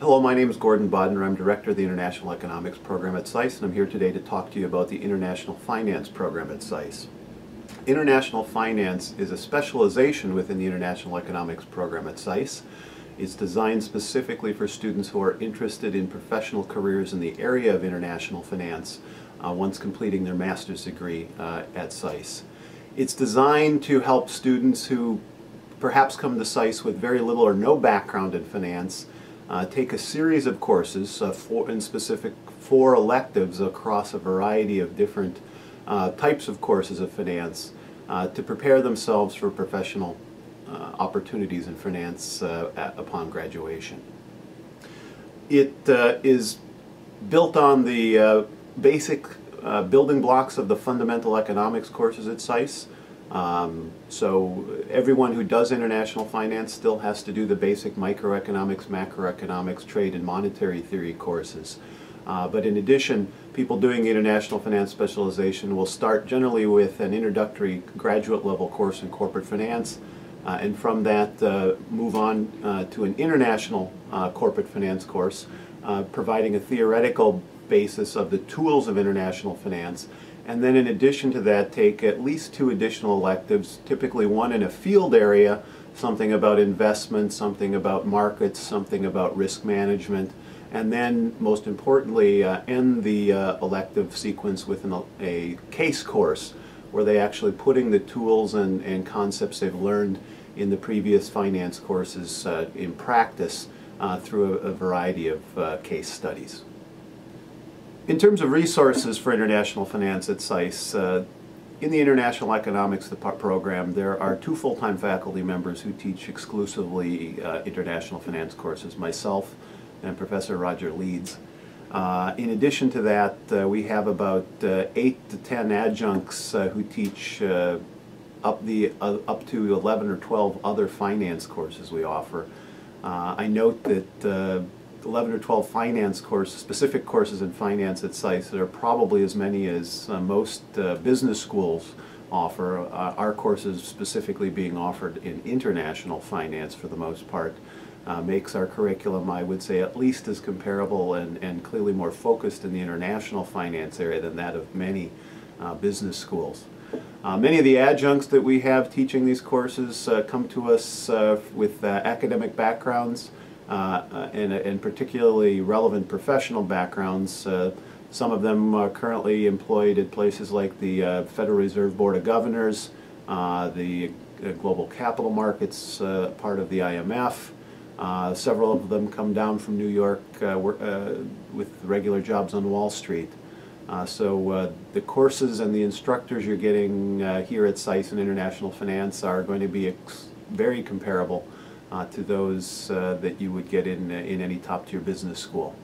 Hello, my name is Gordon Bodnar. I'm Director of the International Economics Program at SAIS, and I'm here today to talk to you about the International Finance Program at SAIS. International Finance is a specialization within the International Economics Program at SAIS. It's designed specifically for students who are interested in professional careers in the area of international finance once completing their master's degree at SAIS. It's designed to help students who perhaps come to SAIS with very little or no background in finance take a series of courses, four electives across a variety of different types of courses of finance to prepare themselves for professional opportunities in finance upon graduation. It is built on the basic building blocks of the fundamental economics courses at SAIS. So everyone who does international finance still has to do the basic microeconomics, macroeconomics, trade and monetary theory courses. But in addition, people doing international finance specialization will start generally with an introductory graduate level course in corporate finance, and from that move on to an international corporate finance course, providing a theoretical basis of the tools of international finance. And then in addition to that, take at least 2 additional electives, typically one in a field area, something about investment, something about markets, something about risk management, and then most importantly end the elective sequence with a case course where they actually putting the tools and concepts they've learned in the previous finance courses in practice through a variety of case studies. In terms of resources for international finance at SAIS, in the International Economics program there are 2 full-time faculty members who teach exclusively international finance courses, myself and Professor Roger Leeds. In addition to that, we have about 8 to 10 adjuncts who teach up to 11 or 12 other finance courses we offer. I note that 11 or 12 finance courses, specific courses in finance at SAIS, there are probably as many as most business schools offer. Our courses specifically being offered in international finance for the most part makes our curriculum, I would say, at least as comparable and clearly more focused in the international finance area than that of many business schools. Many of the adjuncts that we have teaching these courses come to us with academic backgrounds and particularly relevant professional backgrounds. Some of them are currently employed at places like the Federal Reserve Board of Governors, the Global Capital Markets part of the IMF. Several of them come down from New York with regular jobs on Wall Street. So the courses and the instructors you're getting here at SAIS in International Finance are going to be very comparable to those that you would get in any top-tier business school.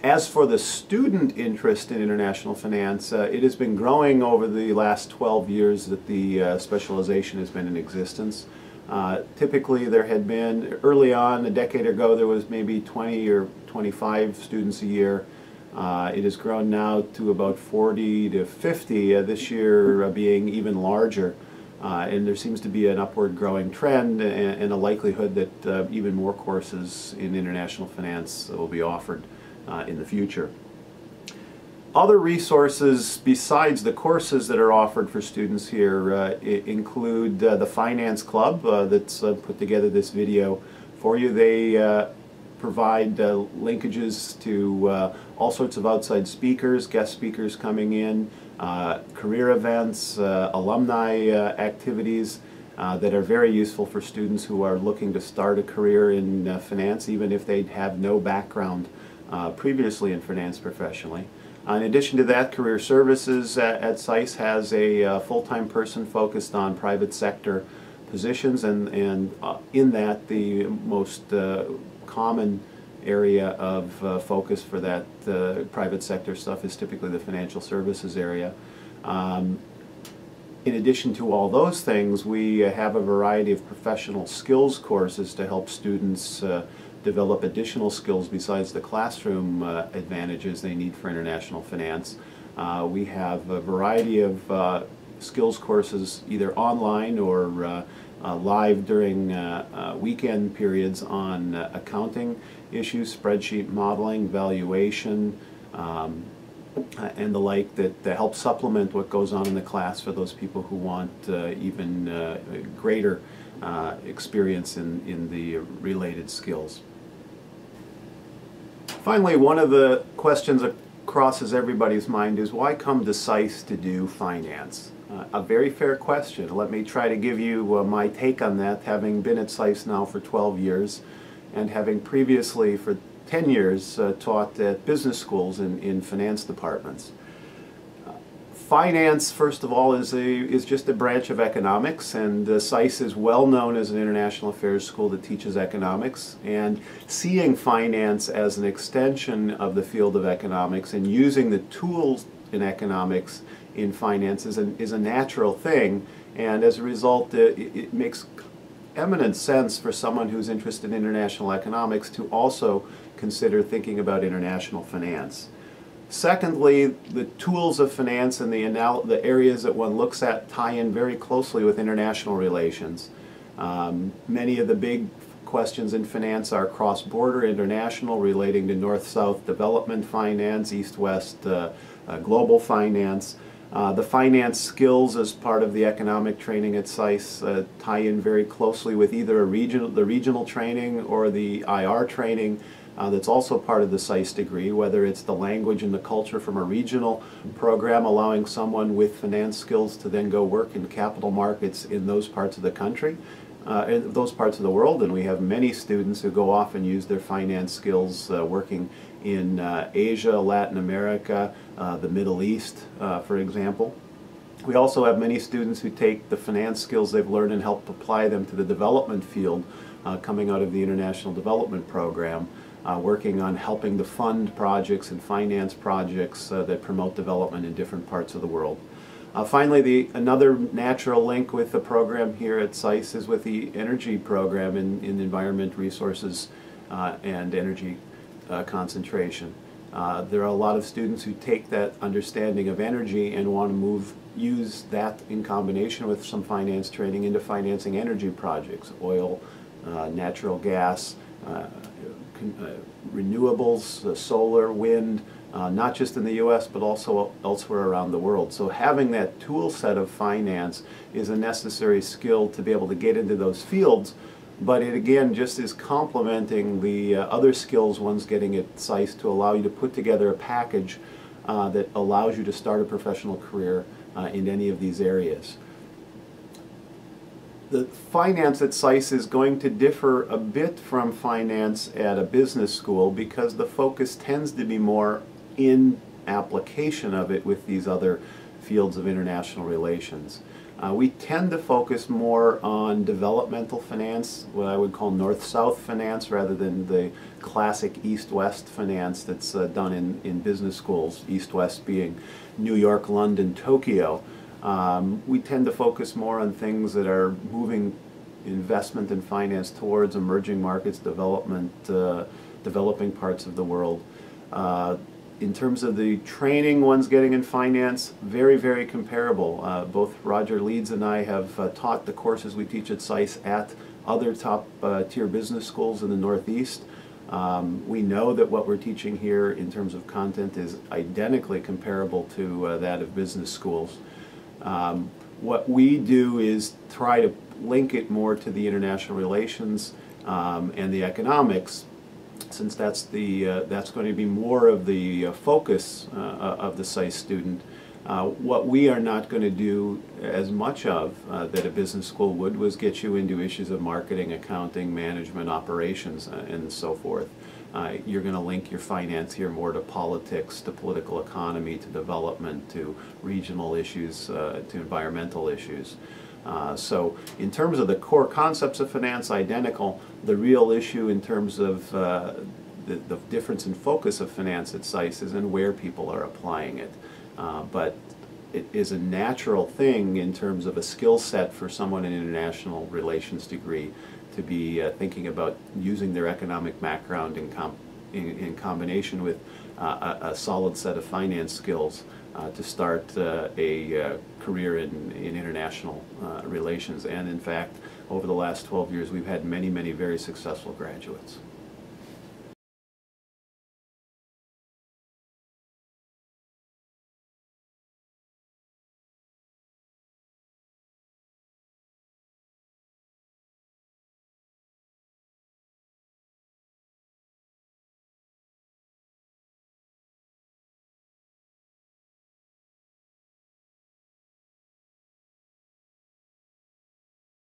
As for the student interest in international finance, it has been growing over the last 12 years that the specialization has been in existence. Typically there had been, early on, a decade ago, there was maybe 20 or 25 students a year. It has grown now to about 40 to 50, this year being even larger. And there seems to be an upward growing trend and a likelihood that even more courses in international finance will be offered in the future. Other resources besides the courses that are offered for students here include the Finance Club that's put together this video for you. They provide linkages to all sorts of outside speakers, guest speakers coming in, career events, alumni activities that are very useful for students who are looking to start a career in finance, even if they have no background previously in finance professionally. In addition to that, Career Services at SAIS has a full-time person focused on private sector positions, and in that the most common area of focus for that private sector stuff is typically the financial services area. In addition to all those things, we have a variety of professional skills courses to help students develop additional skills besides the classroom advantages they need for international finance. We have a variety of skills courses either online or live during weekend periods on accounting issues, spreadsheet modeling, valuation, and the like that help supplement what goes on in the class for those people who want even greater experience in the related skills. Finally, one of the questions that crosses everybody's mind is, why come to SAIS to do finance? A very fair question. Let me try to give you my take on that, having been at SAIS now for 12 years and having previously for 10 years taught at business schools in finance departments. Finance, first of all, is just a branch of economics, and SAIS is well known as an international affairs school that teaches economics, and seeing finance as an extension of the field of economics and using the tools in economics in finance is a natural thing, and as a result it makes eminent sense for someone who's interested in international economics to also consider thinking about international finance. Secondly, the tools of finance and the areas that one looks at tie in very closely with international relations. Many of the big questions in finance are cross-border, international, relating to north-south development finance, east-west global finance. The finance skills as part of the economic training at SAIS tie in very closely with either the regional training or the IR training that's also part of the SAIS degree, whether it's the language and the culture from a regional program, allowing someone with finance skills to then go work in capital markets in those parts of the country, in those parts of the world. And we have many students who go off and use their finance skills working in Asia, Latin America, the Middle East, for example. We also have many students who take the finance skills they've learned and help apply them to the development field coming out of the International Development Program, working on helping to fund projects and finance projects that promote development in different parts of the world. Finally, another natural link with the program here at SAIS is with the energy program in environment, resources, and energy concentration. There are a lot of students who take that understanding of energy and want to use that in combination with some finance training into financing energy projects, oil, natural gas, renewables, solar, wind, not just in the U.S. but also elsewhere around the world. So having that tool set of finance is a necessary skill to be able to get into those fields, but it again just is complementing the other skills one's getting at SAIS to allow you to put together a package that allows you to start a professional career in any of these areas. The finance at SAIS is going to differ a bit from finance at a business school because the focus tends to be more in application of it with these other fields of international relations. We tend to focus more on developmental finance, what I would call north-south finance, rather than the classic east-west finance that's done in business schools, east-west being New York, London, Tokyo. We tend to focus more on things that are moving investment and finance towards emerging markets, development, developing parts of the world. In terms of the training one's getting in finance, very, very comparable. Both Roger Leeds and I have taught the courses we teach at SAIS at other top-tier business schools in the Northeast. We know that what we're teaching here in terms of content is identically comparable to that of business schools. What we do is try to link it more to the international relations and the economics, since that's going to be more of the focus of the SAIS student. What we are not going to do as much of that a business school would was get you into issues of marketing, accounting, management, operations, and so forth. You're going to link your finance here more to politics, to political economy, to development, to regional issues, to environmental issues. So in terms of the core concepts of finance, identical. The real issue in terms of the difference in focus of finance at SAIS is in where people are applying it. But it is a natural thing in terms of a skill set for someone in an international relations degree to be thinking about using their economic background in combination with a solid set of finance skills to start a career in international relations. And in fact, over the last 12 years, we've had many, many very successful graduates.